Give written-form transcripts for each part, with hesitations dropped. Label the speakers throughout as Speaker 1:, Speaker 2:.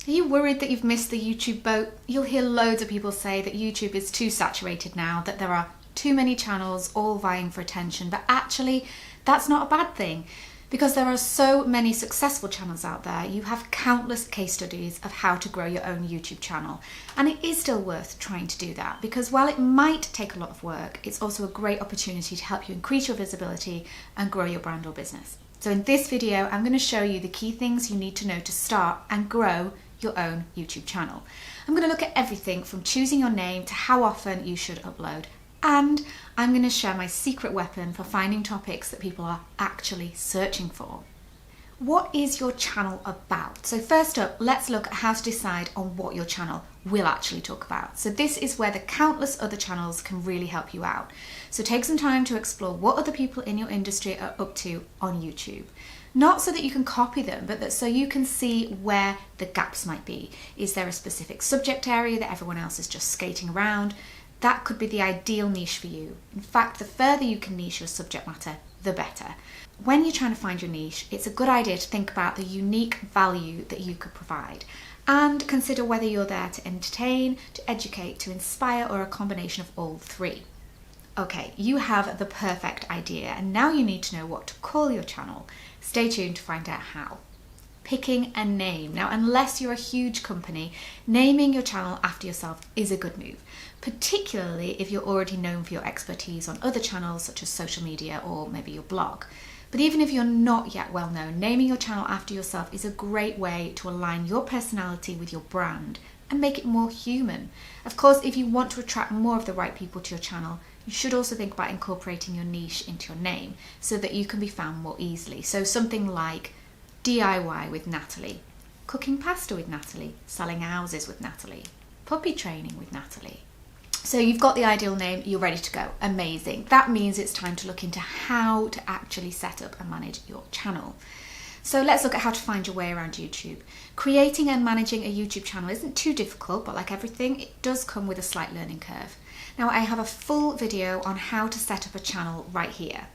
Speaker 1: Are you worried that you've missed the YouTube boat? You'll hear loads of people say that YouTube is too saturated now, that there are too many channels all vying for attention, but actually that's not a bad thing because there are so many successful channels out there. You have countless case studies of how to grow your own YouTube channel, and it is still worth trying to do that because while it might take a lot of work, it's also a great opportunity to help you increase your visibility and grow your brand or business. So in this video, I'm going to show you the key things you need to know to start and grow your own YouTube channel. I'm going to look at everything from choosing your name to how often you should upload, and I'm going to share my secret weapon for finding topics that people are actually searching for. What is your channel about? So first up, let's look at how to decide on what your channel will actually talk about. So this is where the countless other channels can really help you out. So take some time to explore what other people in your industry are up to on YouTube. Not so that you can copy them, but that so you can see where the gaps might be. Is there a specific subject area that everyone else is just skating around? That could be the ideal niche for you. In fact, the further you can niche your subject matter, the better. When you're trying to find your niche, it's a good idea to think about the unique value that you could provide and consider whether you're there to entertain, to educate, to inspire, or a combination of all three. Okay, you have the perfect idea, and now you need to know what to call your channel. Stay tuned to find out how. Picking a name. Now, unless you're a huge company, naming your channel after yourself is a good move, particularly if you're already known for your expertise on other channels such as social media or maybe your blog. But even if you're not yet well known, naming your channel after yourself is a great way to align your personality with your brand and make it more human. Of course, if you want to attract more of the right people to your channel, you should also think about incorporating your niche into your name so that you can be found more easily. So something like DIY with Natalie, cooking pasta with Natalie, selling houses with Natalie, puppy training with Natalie. So you've got the ideal name, you're ready to go. Amazing. That means it's time to look into how to actually set up and manage your channel. So let's look at how to find your way around YouTube. Creating and managing a YouTube channel isn't too difficult, but like everything, it does come with a slight learning curve. Now, I have a full video on how to set up a channel right here.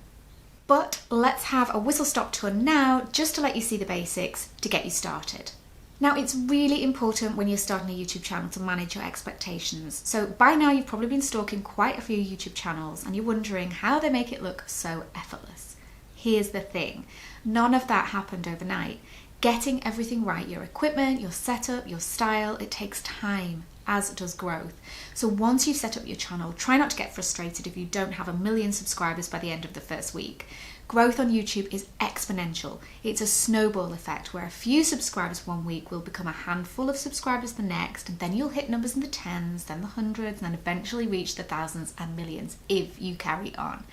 Speaker 1: But let's have a whistle-stop tour now, just to let you see the basics to get you started. Now, it's really important when you're starting a YouTube channel to manage your expectations. So by now, you've probably been stalking quite a few YouTube channels and you're wondering how they make it look so effortless. Here's the thing, none of that happened overnight. Getting everything right, your equipment, your setup, your style, it takes time, as does growth. So once you've set up your channel, try not to get frustrated if you don't have 1 million subscribers by the end of the first week. Growth on YouTube is exponential. It's a snowball effect where a few subscribers one week will become a handful of subscribers the next, and then you'll hit numbers in the tens, then the hundreds, and then eventually reach the thousands and millions if you carry on.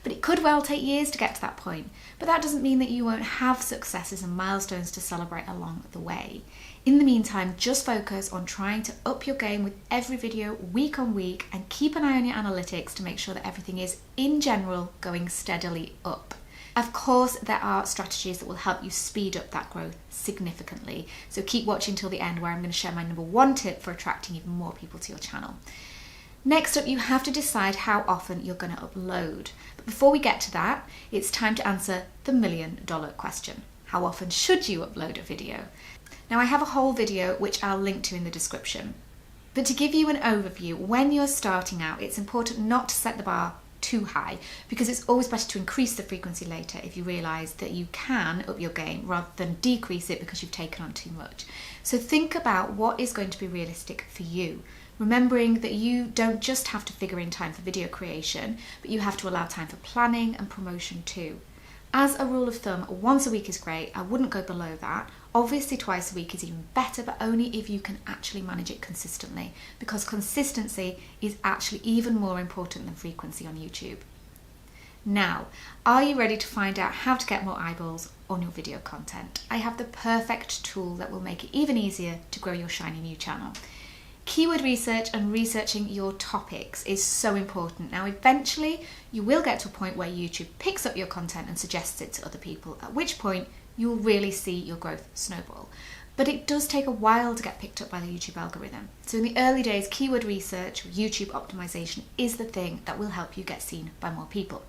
Speaker 1: But it could well take years to get to that point, but that doesn't mean that you won't have successes and milestones to celebrate along the way. In the meantime, just focus on trying to up your game with every video week on week and keep an eye on your analytics to make sure that everything is, in general, going steadily up. Of course, there are strategies that will help you speed up that growth significantly, so keep watching till the end where I'm going to share my #1 tip for attracting even more people to your channel. Next up, you have to decide how often you're going to upload. But before we get to that, it's time to answer the $1 million question. How often should you upload a video? Now, I have a whole video which I'll link to in the description. But to give you an overview, when you're starting out, it's important not to set the bar too high because it's always better to increase the frequency later if you realise that you can up your game rather than decrease it because you've taken on too much. So think about what is going to be realistic for you, remembering that you don't just have to figure in time for video creation, but you have to allow time for planning and promotion too. As a rule of thumb, once a week is great. I wouldn't go below that. Obviously, twice a week is even better, but only if you can actually manage it consistently, because consistency is actually even more important than frequency on YouTube. Now, are you ready to find out how to get more eyeballs on your video content? I have the perfect tool that will make it even easier to grow your shiny new channel. Keyword research and researching your topics is so important. Now, eventually you will get to a point where YouTube picks up your content and suggests it to other people, at which point you'll really see your growth snowball. But it does take a while to get picked up by the YouTube algorithm. So in the early days, keyword research, YouTube optimization is the thing that will help you get seen by more people.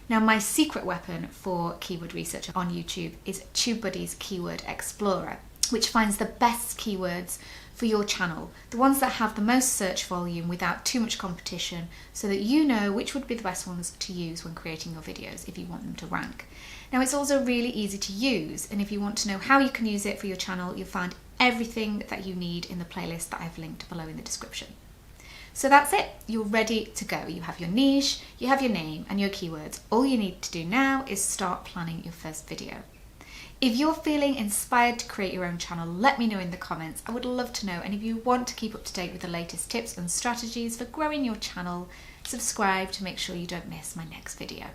Speaker 1: Now, my secret weapon for keyword research on YouTube is TubeBuddy's Keyword Explorer. which finds the best keywords for your channel, the ones that have the most search volume without too much competition, so that you know which would be the best ones to use when creating your videos if you want them to rank. Now, it's also really easy to use, and if you want to know how you can use it for your channel, you'll find everything that you need in the playlist that I've linked below in the description. So that's it, you're ready to go. You have your niche, you have your name and your keywords. All you need to do now is start planning your first video. If you're feeling inspired to create your own channel, let me know in the comments. I would love to know. And if you want to keep up to date with the latest tips and strategies for growing your channel, subscribe to make sure you don't miss my next video.